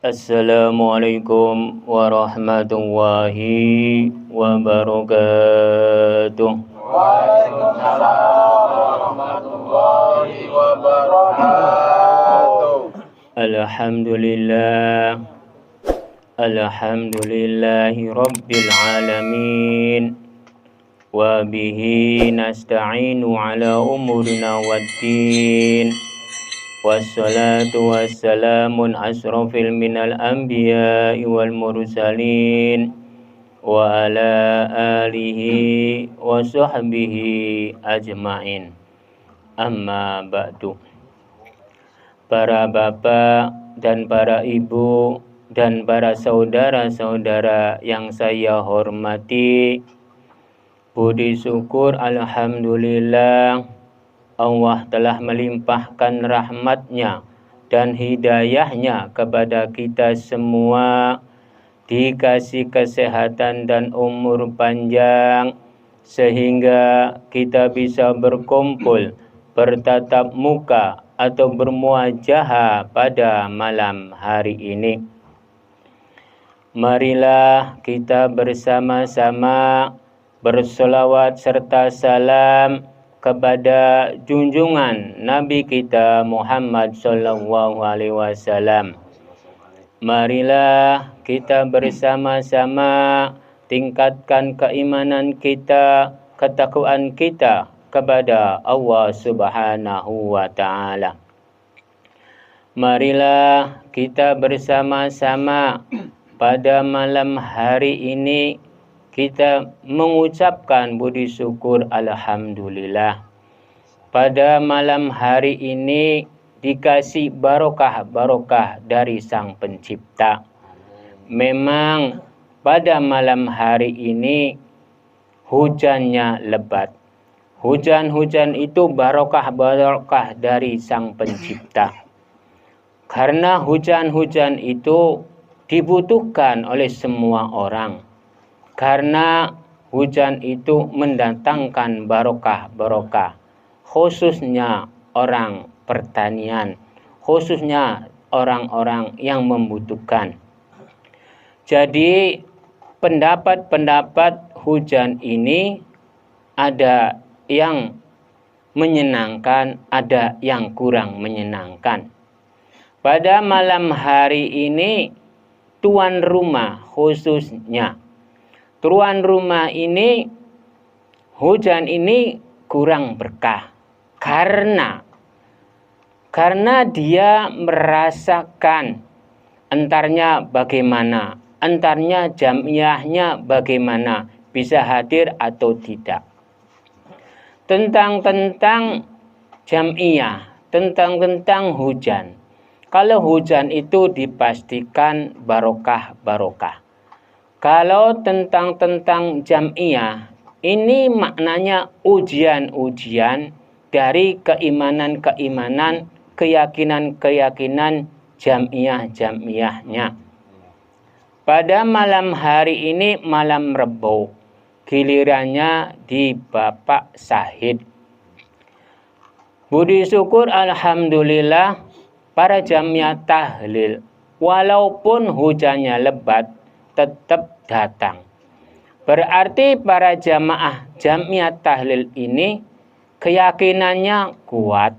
Assalamualaikum warahmatullahi wabarakatuh. Waalaikumsalam warahmatullahi wabarakatuh. Alhamdulillah. Alhamdulillahi rabbil alamin. Wa bihi nasta'inu ala umurina waddin. Wassalatu wassalamun asrafil minal anbiya'i wal mursalin wa ala alihi wa sahbihi ajma'in. Amma ba'du. Para bapak dan para ibu dan para saudara-saudara yang saya hormati, puji syukur alhamdulillah Allah telah melimpahkan rahmatnya dan hidayahnya kepada kita semua, dikasih kesehatan dan umur panjang sehingga kita bisa berkumpul, bertatap muka atau bermuajahah pada malam hari ini. Marilah kita bersama-sama bersolawat serta salam kepada junjungan Nabi kita Muhammad sallallahu alaihi wasallam. Marilah kita bersama-sama tingkatkan keimanan kita, ketakwaan kita kepada Allah Subhanahu wa taala. Marilah kita bersama-sama pada malam hari ini kita mengucapkan puji syukur alhamdulillah. Pada malam hari ini dikasih barokah dari Sang Pencipta. Memang pada malam hari ini hujannya lebat. Hujan-hujan itu barokah dari Sang Pencipta. Karena hujan-hujan itu dibutuhkan oleh semua orang. Karena hujan itu mendatangkan barokah, khususnya orang pertanian, khususnya orang-orang yang membutuhkan. Jadi pendapat-pendapat hujan ini ada yang menyenangkan, ada yang kurang menyenangkan. Pada malam hari ini tuan rumah khususnya, tuan rumah ini hujan ini kurang berkah karena dia merasakan entarnya bagaimana, entarnya jamiahnya bagaimana, bisa hadir atau tidak. Tentang jamiah, tentang hujan. Kalau hujan itu dipastikan barokah. Kalau tentang jamiah, ini maknanya ujian-ujian dari keimanan, keyakinan jamiahnya. Pada malam hari ini malam Rebo, gilirannya di Bapak Syahid. Puji syukur alhamdulillah para jamiah tahlil walaupun hujannya lebat tetap datang. Berarti para jamaah jamiah tahlil ini keyakinannya kuat,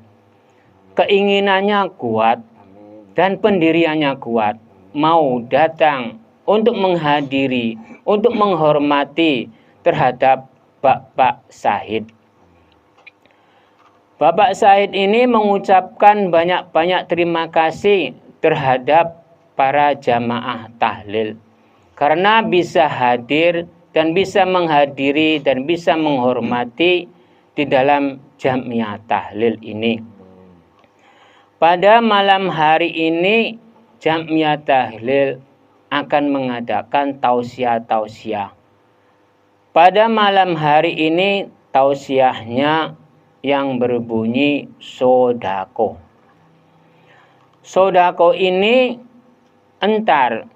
keinginannya kuat, dan pendiriannya kuat. Mau datang untuk menghadiri, untuk menghormati terhadap Bapak Syahid. Bapak Syahid ini mengucapkan banyak-banyak terima kasih terhadap para jamaah tahlil. Karena bisa hadir dan bisa menghadiri dan bisa menghormati di dalam jamiah tahlil ini. Pada malam hari ini jamiah tahlil akan mengadakan tausiah. Pada malam hari ini tausiahnya yang berbunyi sodako. Sodako ini entar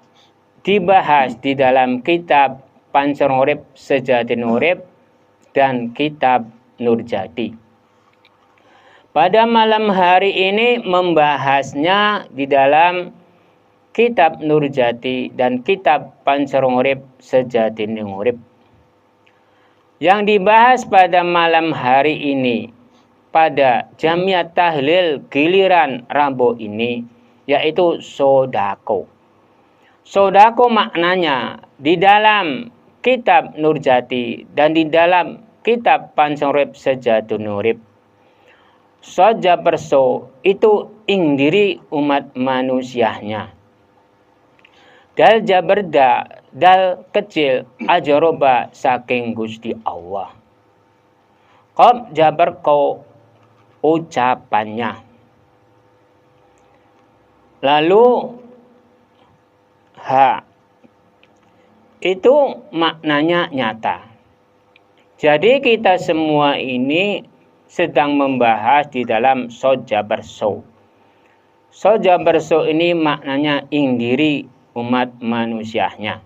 dibahas di dalam kitab Panceng Urip Sejati Urip dan kitab Nurjati. Pada malam hari ini membahasnya di dalam kitab Nurjati, dan kitab Pancarong Urip Sejatine Urip. Yang dibahas pada malam hari ini pada Jamiat Tahlil giliran Rabu ini yaitu sodako. Sodako maknanya di dalam kitab Nurjati dan di dalam kitab Pancarong Urip Sejatine Urip. Soja perso itu ing diri umat manusianya. Dal jaberda, dal kecil ajaroba saking Gusti Allah. Qab jabar ko ucapannya. Lalu ha itu maknanya nyata. Jadi kita semua ini sedang membahas di dalam soja berso. Soja berso ini maknanya ing diri umat manusianya.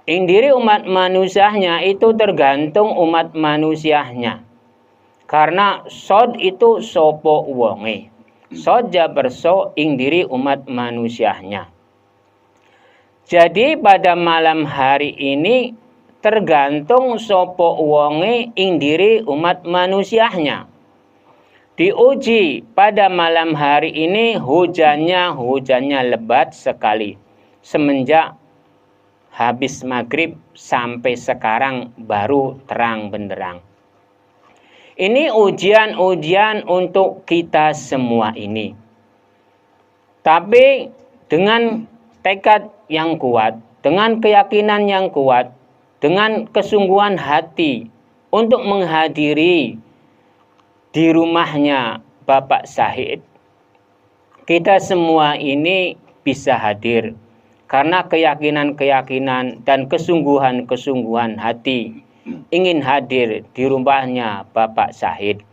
Ing diri umat manusianya itu tergantung umat manusianya. Karena sod itu sopo wonge. Soja berso ing diri umat manusianya. Jadi pada malam hari ini tergantung sopo wonge ing diri umat manusianya. Diuji pada malam hari ini hujannya lebat sekali. Semenjak habis maghrib sampai sekarang baru terang benderang. Ini ujian-ujian untuk kita semua ini. Tapi dengan tekad yang kuat, dengan keyakinan yang kuat, dengan kesungguhan hati untuk menghadiri di rumahnya Bapak Syahid, kita semua ini bisa hadir karena keyakinan-keyakinan dan kesungguhan-kesungguhan hati ingin hadir di rumahnya Bapak Syahid.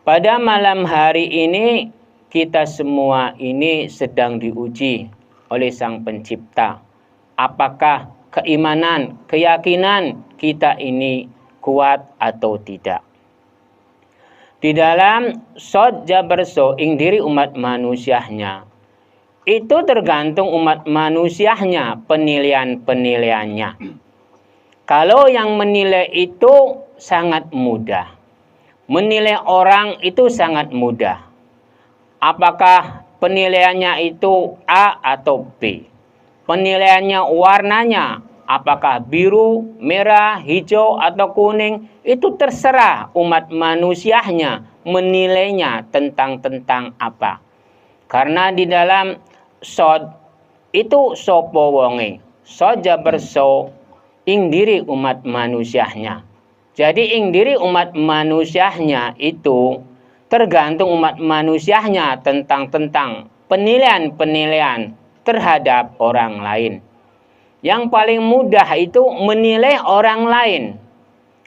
Pada malam hari ini kita semua ini sedang diuji oleh Sang Pencipta. Apakah keimanan, keyakinan kita ini kuat atau tidak? Di dalam sod jaberso ing diri umat manusianya itu tergantung umat manusianya penilaian-penilaiannya. Kalau yang menilai itu sangat mudah. Menilai orang itu sangat mudah. Apakah penilaiannya itu A atau B? Penilaiannya warnanya apakah biru, merah, hijau, atau kuning, itu terserah umat manusianya menilainya tentang apa. Karena di dalam sod itu sopo wonge, soja berso ing diri umat manusianya. Jadi ing diri umat manusianya itu tergantung umat manusianya tentang penilaian-penilaian terhadap orang lain. Yang paling mudah itu menilai orang lain.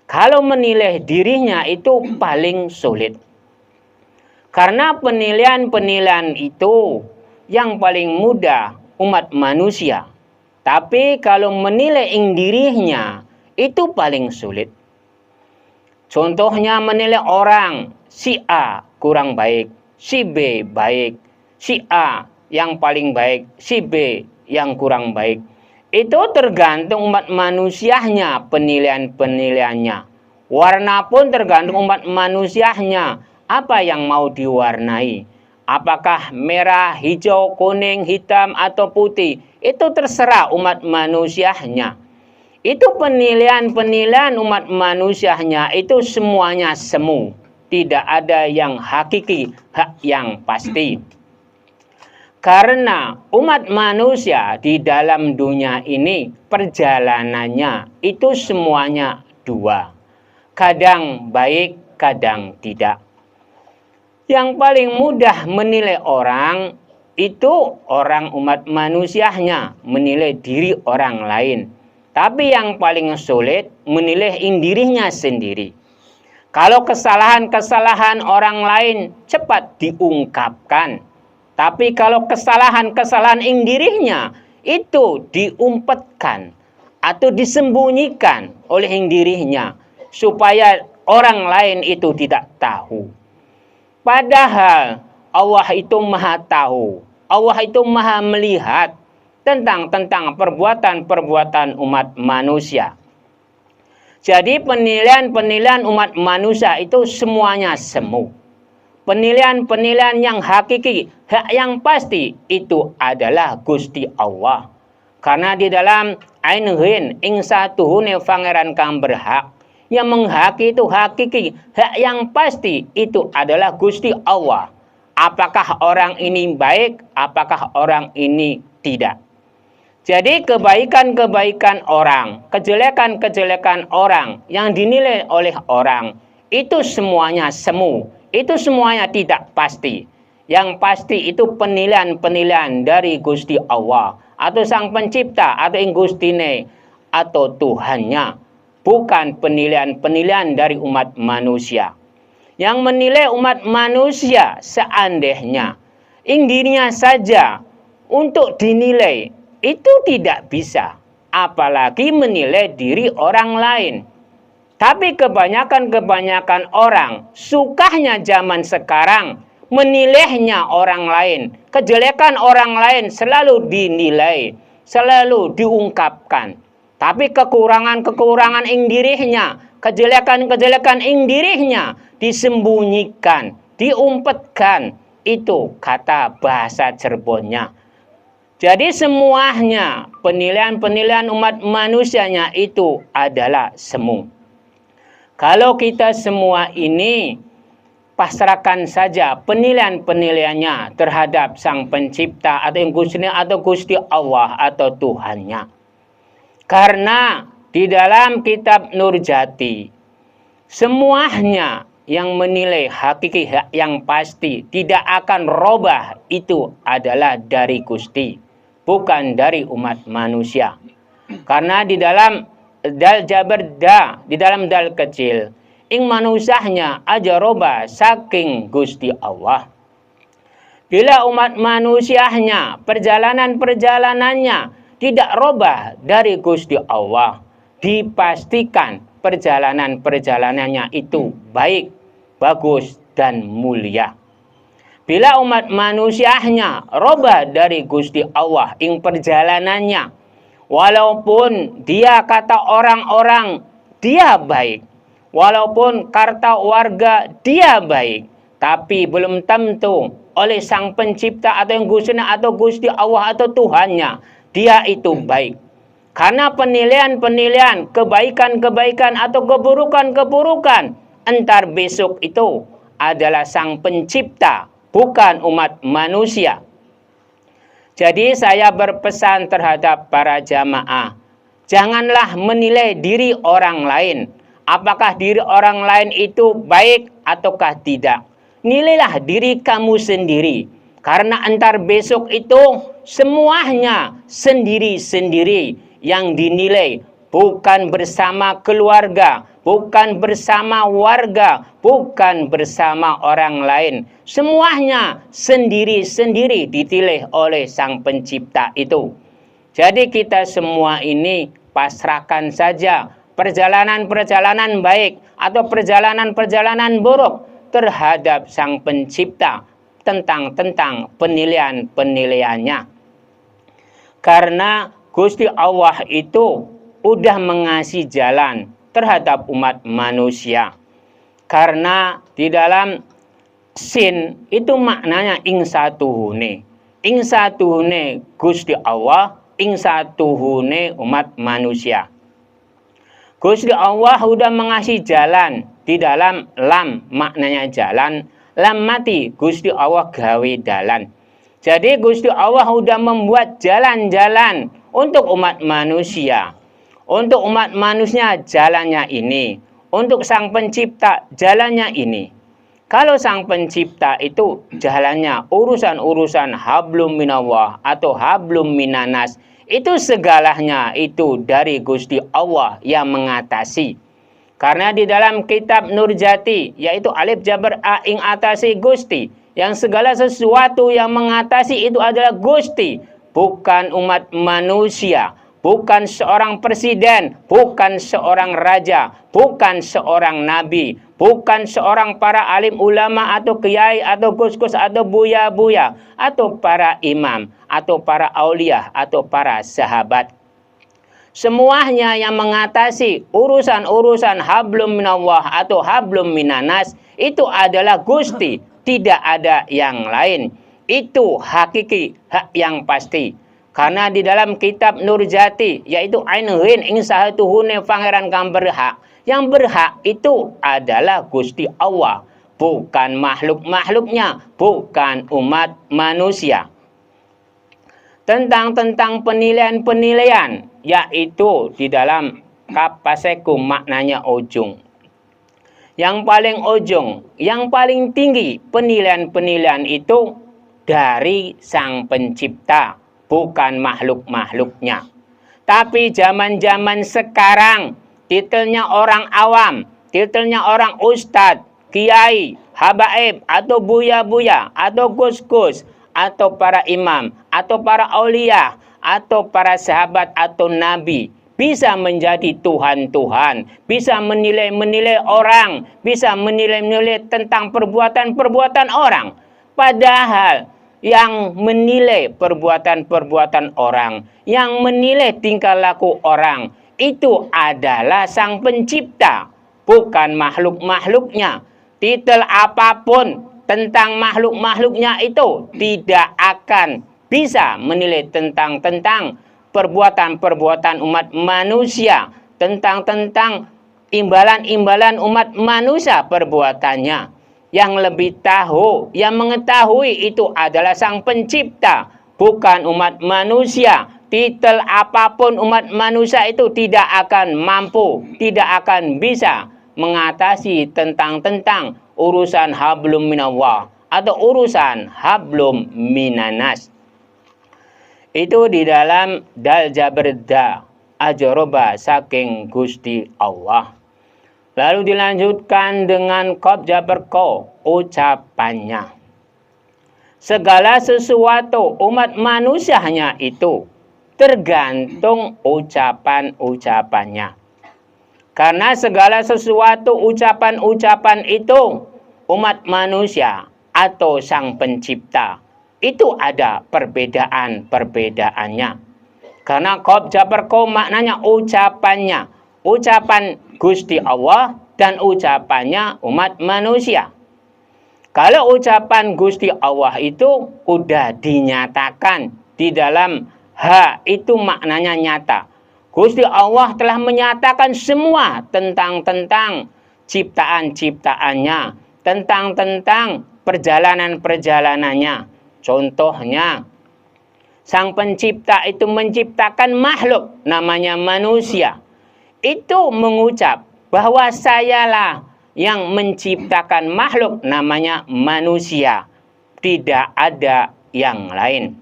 Kalau menilai dirinya itu paling sulit. Karena penilaian-penilaian itu yang paling mudah umat manusia. Tapi kalau menilai dirinya itu paling sulit. Contohnya menilai orang, si A kurang baik, si B baik, si A yang paling baik, si B yang kurang baik. Itu tergantung umat manusianya penilaian-penilaiannya. Warna pun tergantung umat manusianya. Apa yang mau diwarnai? Apakah merah, hijau, kuning, hitam, atau putih? Itu terserah umat manusianya. Itu penilaian-penilaian umat manusianya itu semuanya semu. Tidak ada yang hakiki, hak yang pasti. Karena umat manusia di dalam dunia ini perjalanannya itu semuanya dua. Kadang baik, kadang tidak. Yang paling mudah menilai orang itu orang umat manusianya, menilai diri orang lain. Tapi yang paling sulit menilai dirinya sendiri. Kalau kesalahan-kesalahan orang lain cepat diungkapkan. Tapi kalau kesalahan-kesalahan dirinya itu diumpetkan atau disembunyikan oleh dirinya supaya orang lain itu tidak tahu. Padahal Allah itu Maha tahu. Allah itu maha melihat tentang perbuatan-perbuatan umat manusia. Jadi penilaian-penilaian umat manusia itu semuanya semu. Penilaian-penilaian yang hakiki, hak yang pasti itu adalah Gusti Allah. Karena di dalam Ain-Hin ing satuhune pangeran kang berhak, yang menghaki itu hakiki, hak yang pasti itu adalah Gusti Allah. Apakah orang ini baik, apakah orang ini tidak. Jadi kebaikan-kebaikan orang, kejelekan-kejelekan orang yang dinilai oleh orang, itu semuanya semu, itu semuanya tidak pasti. Yang pasti itu penilaian-penilaian dari Gusti Allah, atau Sang Pencipta, atau Gustine, atau Tuhannya. Bukan penilaian-penilaian dari umat manusia. Yang menilai umat manusia seandainya dirinya saja untuk dinilai, itu tidak bisa, apalagi menilai diri orang lain. Tapi kebanyakan orang, sukanya zaman sekarang, menilainya orang lain. Kejelekan orang lain selalu dinilai, selalu diungkapkan. Tapi kekurangan-kekurangan ing dirinya, kejelekan-kejelekan ing dirinya disembunyikan, diumpetkan. Itu kata bahasa Cirebonnya. Jadi semuanya penilaian-penilaian umat manusianya itu adalah semu. Kalau kita semua ini pasrahkan saja penilaian-penilaiannya terhadap Sang Pencipta atau Gusti Allah atau Tuhannya. Karena di dalam kitab Nurjati semuanya yang menilai hakiki hak yang pasti tidak akan robah itu adalah dari Gusti, bukan dari umat manusia. Karena di dalam dal jaberda, di dalam dal kecil, ing manusianya aja robah saking Gusti Allah. Bila umat manusianya perjalanan-perjalanannya tidak robah dari Gusti Allah, dipastikan perjalanan-perjalanannya itu baik, bagus, dan mulia. Bila umat manusianya robah dari Gusti Allah ing perjalanannya, walaupun dia kata orang-orang dia baik, walaupun kata warga dia baik, tapi belum tentu oleh Sang Pencipta atau yang Gusti Allah atau Tuhannya dia itu baik. Karena penilaian-penilaian kebaikan-kebaikan atau keburukan-keburukan entar besok itu adalah Sang Pencipta, bukan umat manusia. Jadi saya berpesan terhadap para jamaah, janganlah menilai diri orang lain. Apakah diri orang lain itu baik ataukah tidak. Nilailah diri kamu sendiri. Karena entar besok itu semuanya sendiri-sendiri yang dinilai, bukan bersama keluarga, bukan bersama warga, bukan bersama orang lain. Semuanya sendiri-sendiri ditilai oleh Sang Pencipta itu. Jadi kita semua ini pasrahkan saja perjalanan-perjalanan baik atau perjalanan-perjalanan buruk terhadap Sang Pencipta tentang penilaian-penilaiannya. Karena Gusti Allah itu udah mengasih jalan terhadap umat manusia. Karena di dalam sin itu maknanya ing satuhune. Ing satuhune Gusti Allah, ing satuhune umat manusia. Gusti Allah udah mengasih jalan. Di dalam lam maknanya jalan, lam mati Gusti Allah gawe dalan. Jadi Gusti Allah udah membuat jalan-jalan untuk umat manusia. Untuk umat manusia jalannya ini. Untuk Sang Pencipta jalannya ini. Kalau Sang Pencipta itu jalannya urusan-urusan hablum minallah atau hablum minanas. Itu segalanya itu dari Gusti Allah yang mengatasi. Karena di dalam kitab Nurjati, yaitu alif jabar a ing atasi Gusti, yang segala sesuatu yang mengatasi itu adalah Gusti, bukan umat manusia, bukan seorang presiden, bukan seorang raja, bukan seorang nabi, bukan seorang para alim ulama atau kiai atau gus-gus atau buya-buya atau para imam atau para aulia atau para sahabat. Semuanya yang mengatasi urusan-urusan hablum minallah atau hablum minanas itu adalah Gusti, tidak ada yang lain. Itu hakiki, hak yang pasti. Karena di dalam kitab Nurjati, yaitu Ainun ing sahatuhune pangeran kang berhak. Yang berhak itu adalah Gusti Allah, bukan makhluk-makhluknya, bukan umat manusia. Tentang penilaian-penilaian, yaitu di dalam kapaseku maknanya ujung. Yang paling ujung, yang paling tinggi penilaian-penilaian itu dari Sang Pencipta, bukan makhluk-makhluknya. Tapi zaman-zaman sekarang, titelnya orang awam, titelnya orang ustadz, kiai, habaib, atau buya-buya, atau gus-gus, atau para imam, atau para aulia, atau para sahabat, atau nabi, bisa menjadi Tuhan-Tuhan, bisa menilai-menilai orang, bisa menilai-menilai tentang perbuatan-perbuatan orang. Padahal yang menilai perbuatan-perbuatan orang, yang menilai tingkah laku orang, itu adalah Sang Pencipta, bukan makhluk-makhluknya. Titel apapun tentang makhluk-makhluknya itu tidak akan bisa menilai tentang perbuatan-perbuatan umat manusia, tentang imbalan-imbalan umat manusia perbuatannya. Yang lebih tahu, yang mengetahui itu adalah Sang Pencipta, bukan umat manusia. Titel apapun umat manusia itu tidak akan mampu, tidak akan bisa mengatasi tentang urusan hablum minallah atau urusan hablum minanas. Itu di dalam Dal Jaberda Ajoroba saking Gusti Allah. Lalu dilanjutkan dengan Qab Jaberko, ucapannya. Segala sesuatu umat manusianya itu tergantung ucapan-ucapannya. Karena segala sesuatu ucapan-ucapan itu umat manusia atau Sang Pencipta itu ada perbedaan-perbedaannya. Karena Qab Jaberko maknanya ucapannya, ucapan Gusti Allah dan ucapannya umat manusia. Kalau ucapan Gusti Allah itu udah dinyatakan di dalam itu maknanya nyata. Gusti Allah telah menyatakan semua tentang ciptaan-ciptaannya, tentang perjalanan-perjalanannya. Contohnya, Sang Pencipta itu menciptakan makhluk namanya manusia. Itu mengucap bahwa sayalah yang menciptakan makhluk namanya manusia. Tidak ada yang lain.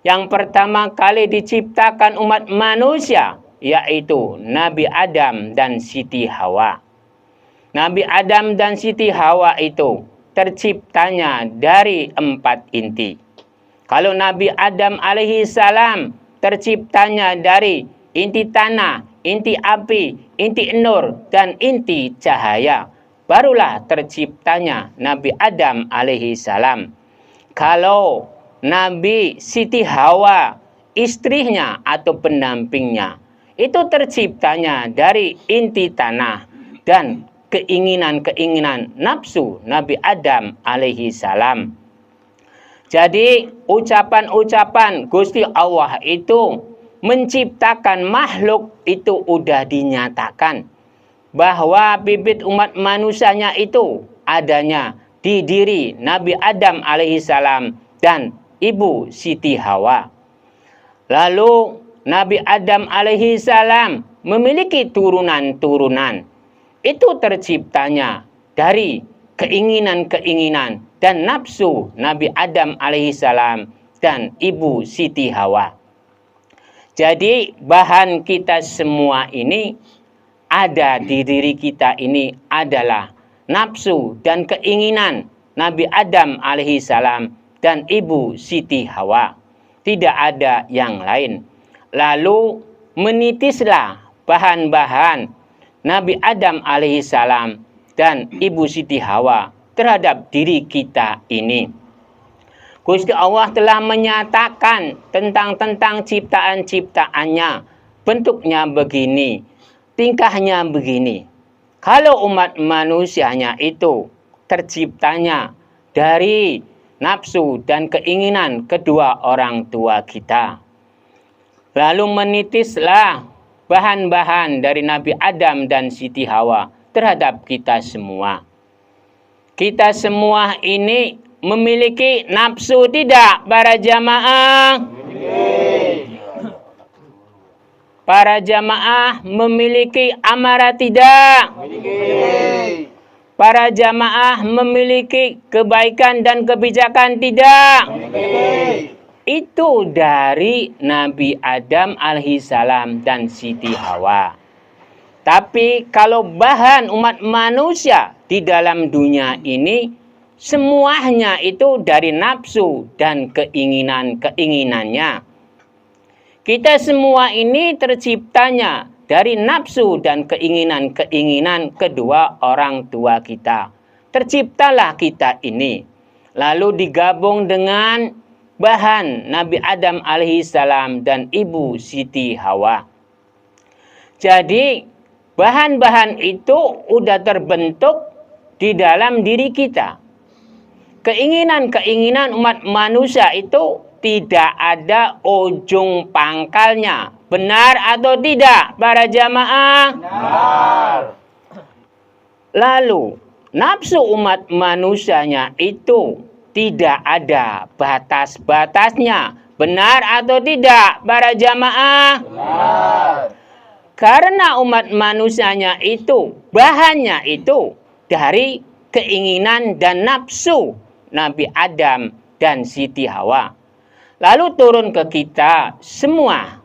Yang pertama kali diciptakan umat manusia yaitu Nabi Adam dan Siti Hawa. Nabi Adam dan Siti Hawa itu terciptanya dari 4 inti. Kalau Nabi Adam alaihi salam terciptanya dari inti tanah, inti api, inti nur, dan inti cahaya, barulah terciptanya Nabi Adam alaihi salam. Kalau Nabi Siti Hawa, istrinya atau pendampingnya, itu terciptanya dari inti tanah dan keinginan-keinginan nafsu Nabi Adam alaihi salam. Jadi ucapan-ucapan Gusti Allah itu menciptakan makhluk itu udah dinyatakan bahwa bibit umat manusianya itu adanya di diri Nabi Adam alaihi salam dan Ibu Siti Hawa. Lalu Nabi Adam alaihi salam memiliki turunan-turunan. Itu terciptanya dari keinginan-keinginan dan nafsu Nabi Adam alaihi salam dan Ibu Siti Hawa. Jadi bahan kita semua ini ada di diri kita ini adalah nafsu dan keinginan Nabi Adam alaihi salam dan Ibu Siti Hawa. Tidak ada yang lain. Lalu menitislah bahan-bahan Nabi Adam alaihi salam dan Ibu Siti Hawa terhadap diri kita ini. Gusti Allah telah menyatakan tentang ciptaan-ciptaannya. Bentuknya begini, tingkahnya begini. Kalau umat manusianya itu terciptanya dari nafsu dan keinginan kedua orang tua kita. Lalu menitislah bahan-bahan dari Nabi Adam dan Siti Hawa terhadap kita semua. Kita semua ini memiliki nafsu tidak, para jamaah? Para jamaah memiliki amarah tidak? Para jamaah memiliki kebaikan dan kebijakan tidak? Itu dari Nabi Adam alaihissalam dan Siti Hawa. Tapi kalau bahan umat manusia di dalam dunia ini, semuanya itu dari nafsu dan keinginannya. Kita semua ini terciptanya dari nafsu dan keinginan kedua orang tua kita. Terciptalah kita ini. Lalu digabung dengan bahan Nabi Adam alaihissalam dan Ibu Siti Hawa. Jadi bahan-bahan itu udah terbentuk di dalam diri kita. Keinginan-keinginan umat manusia itu tidak ada ujung pangkalnya. Benar atau tidak, para jamaah? Benar. Lalu, nafsu umat manusianya itu tidak ada batas-batasnya. Benar atau tidak, para jamaah? Benar. Karena umat manusianya itu, bahannya itu dari keinginan dan nafsu Nabi Adam dan Siti Hawa. Lalu turun ke kita semua.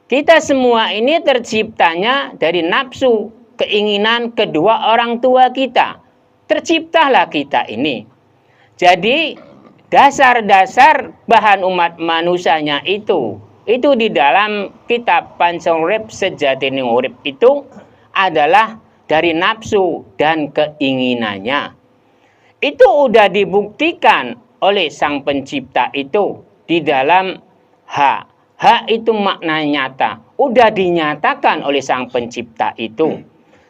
Kita semua ini terciptanya dari nafsu, keinginan kedua orang tua kita. Terciptalah kita ini. Jadi dasar-dasar bahan umat manusianya itu di dalam kitab Pancong Urip Sejatine Urip itu adalah dari nafsu dan keinginannya. Itu udah dibuktikan oleh Sang Pencipta itu di dalam hak. Hak itu makna nyata. Udah dinyatakan oleh Sang Pencipta itu.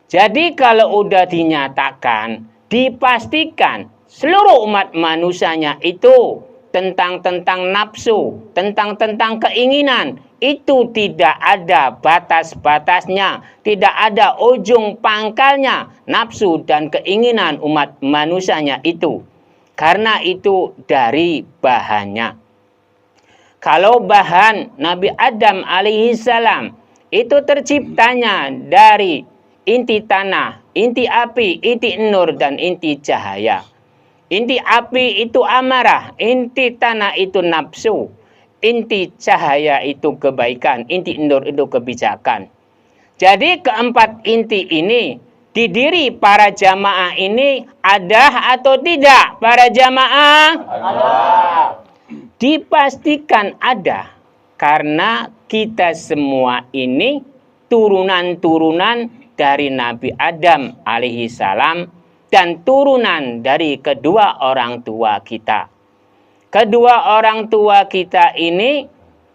Jadi kalau udah dinyatakan, dipastikan seluruh umat manusianya itu tentang nafsu, tentang keinginan, itu tidak ada batas-batasnya, tidak ada ujung pangkalnya, nafsu dan keinginan umat manusianya itu. Karena itu dari bahannya. Kalau bahan Nabi Adam alaihissalam itu terciptanya dari inti tanah, inti api, inti nur, dan inti cahaya. Inti api itu amarah, inti tanah itu nafsu, inti cahaya itu kebaikan, inti nur itu kebijakan. Jadi keempat inti ini di diri para jamaah ini ada atau tidak, para jamaah? Ada. Dipastikan ada, karena kita semua ini turunan-turunan dari Nabi Adam alaihissalam dan turunan dari kedua orang tua kita. Kedua orang tua kita ini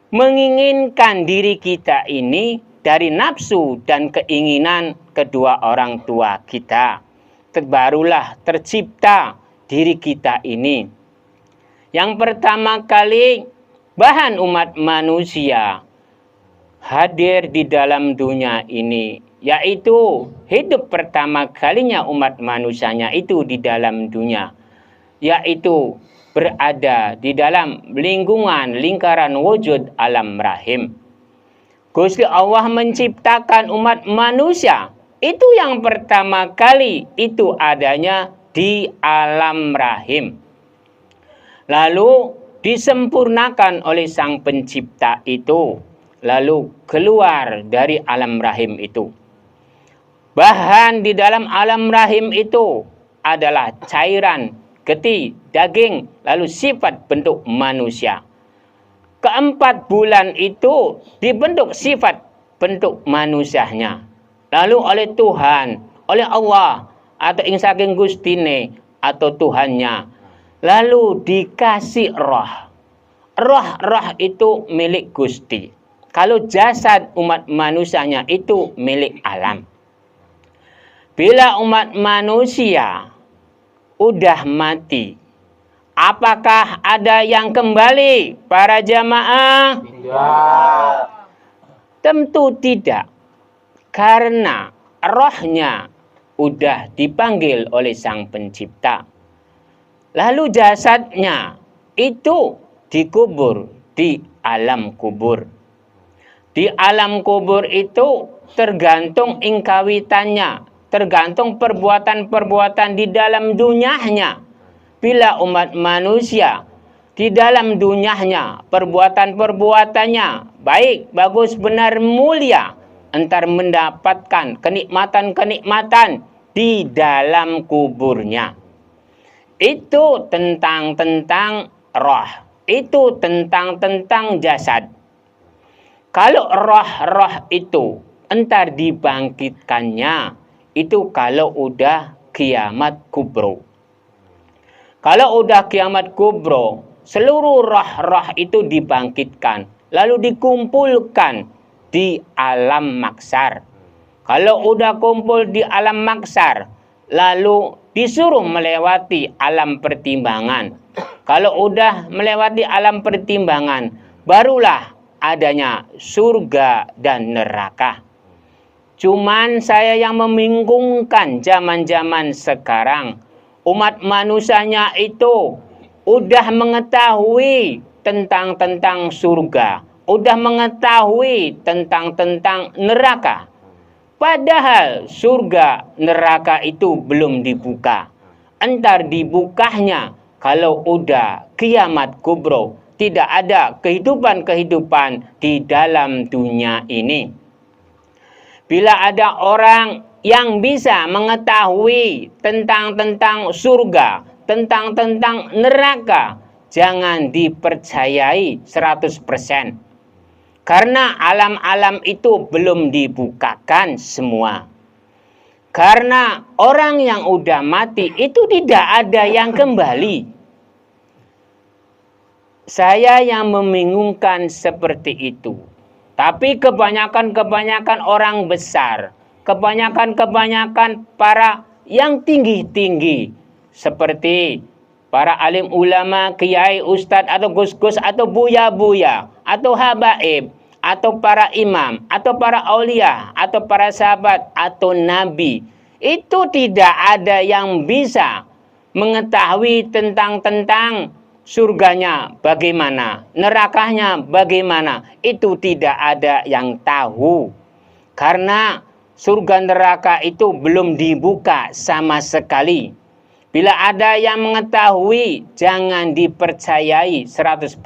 menginginkan diri kita ini dari nafsu dan keinginan kedua orang tua kita. Barulah tercipta diri kita ini. Yang pertama kali bahan umat manusia hadir di dalam dunia ini, yaitu hidup pertama kalinya umat manusianya itu di dalam dunia, yaitu berada di dalam lingkaran wujud alam rahim. Gusti Allah menciptakan umat manusia itu yang pertama kali itu adanya di alam rahim. Lalu disempurnakan oleh Sang Pencipta itu, lalu keluar dari alam rahim itu. Bahan di dalam alam rahim itu adalah cairan, getih, daging, lalu sifat bentuk manusia. Keempat bulan itu dibentuk sifat bentuk manusianya. Lalu oleh Tuhan, oleh Allah atau ing saking Gustine atau Tuhannya. Lalu dikasih roh. Roh itu milik Gusti. Kalau jasad umat manusianya itu milik alam. Bila umat manusia udah mati, apakah ada yang kembali para jamaah? Tidak. Tentu tidak. Karena rohnya udah dipanggil oleh Sang Pencipta. Lalu jasadnya itu dikubur di alam kubur. Di alam kubur itu tergantung ingkawitannya, tergantung perbuatan-perbuatan di dalam dunianya. Bila umat manusia di dalam dunianya perbuatan-perbuatannya baik, bagus, benar, mulia, entar mendapatkan kenikmatan-kenikmatan di dalam kuburnya. Itu tentang roh. Itu tentang jasad. Kalau roh itu entar dibangkitkannya, itu kalau udah kiamat kubro. Kalau udah kiamat kubro, seluruh roh-roh itu dibangkitkan, lalu dikumpulkan di alam maksar. Kalau udah kumpul di alam maksar, lalu disuruh melewati alam pertimbangan. Kalau udah melewati alam pertimbangan, barulah adanya surga dan neraka. Cuman saya yang membingungkan zaman-zaman sekarang, umat manusianya itu udah mengetahui tentang surga, udah mengetahui tentang neraka. Padahal surga neraka itu belum dibuka. Entar dibukanya kalau udah kiamat kubro. Tidak ada kehidupan-kehidupan di dalam dunia ini. Bila ada orang yang bisa mengetahui tentang surga, tentang neraka, jangan dipercayai 100%. Karena alam-alam itu belum dibukakan semua. Karena orang yang udah mati itu tidak ada yang kembali. Saya yang membingungkan seperti itu. Tapi kebanyakan orang besar, kebanyakan para yang tinggi-tinggi, seperti para alim ulama, kiai, ustadz, atau gus-gus, atau buya-buya, atau habaib, atau para imam, atau para aulia, atau para sahabat, atau nabi. Itu tidak ada yang bisa mengetahui tentang surganya bagaimana, nerakanya bagaimana. Itu tidak ada yang tahu. Karena surga neraka itu belum dibuka sama sekali. Bila ada yang mengetahui, jangan dipercayai 100%.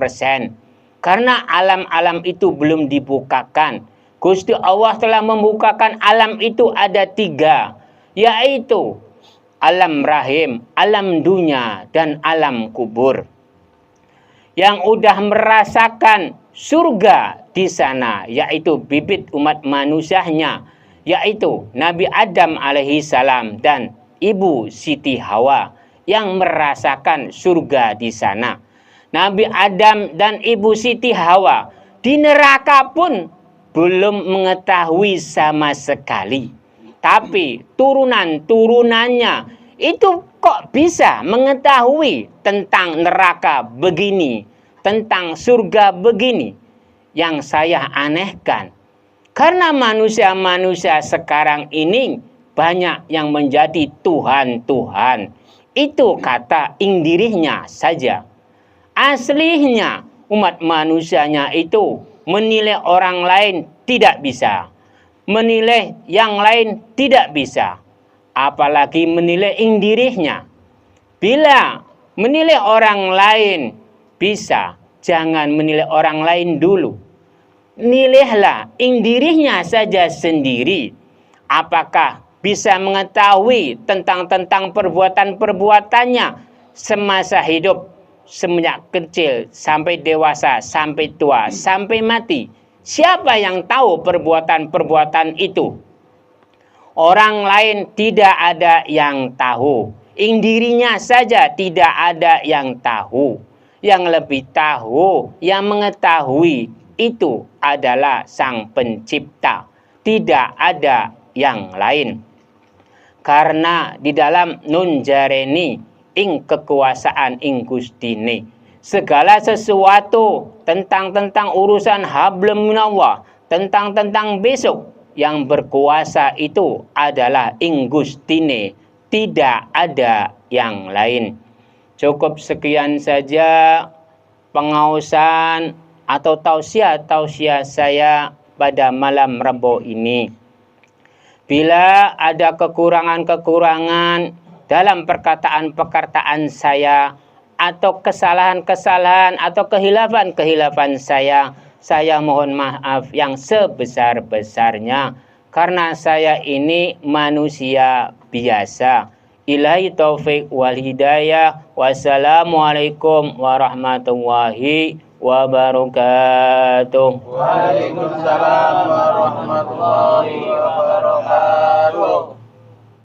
Karena alam-alam itu belum dibukakan. Gusti Allah telah membukakan alam itu ada 3. Yaitu alam rahim, alam dunia, dan alam kubur. Yang udah merasakan surga di sana, yaitu bibit umat manusianya, yaitu Nabi Adam alaihi salam dan Ibu Siti Hawa yang merasakan surga di sana. Nabi Adam dan Ibu Siti Hawa di neraka pun belum mengetahui sama sekali. Tapi turunan-turunannya itu kok bisa mengetahui tentang neraka begini, tentang surga begini. Yang saya anehkan, karena manusia-manusia sekarang ini banyak yang menjadi Tuhan-Tuhan. Itu kata ing dirinya saja. Aslinya umat manusianya itu menilai orang lain tidak bisa. Menilai yang lain tidak bisa. Apalagi menilai ing dirinya. Bila menilai orang lain bisa, jangan menilai orang lain dulu. Nilailah ing dirinya saja sendiri. Apakah bisa mengetahui tentang perbuatan-perbuatannya semasa hidup, semenjak kecil sampai dewasa, sampai tua, sampai mati. Siapa yang tahu perbuatan-perbuatan itu? Orang lain tidak ada yang tahu. Dirinya saja tidak ada yang tahu. Yang lebih tahu, yang mengetahui itu adalah Sang Pencipta. Tidak ada yang lain. Karena di dalam nun jareni ing kekuasaan ing Gustine, segala sesuatu tentang urusan hablum minallah, tentang besok yang berkuasa itu adalah ing Gustine, tidak ada yang lain. Cukup sekian saja pengausan atau tausiah saya pada malam Rabu ini. Bila ada kekurangan-kekurangan dalam perkataan-perkataan saya atau kesalahan-kesalahan atau kehilafan-kehilafan saya mohon maaf yang sebesar-besarnya karena saya ini manusia biasa. Ilahi taufik wal hidayah. Wassalamualaikum warahmatullahi wabarakatuh. Waalaikumsalam warahmatullahi wabarakatuh.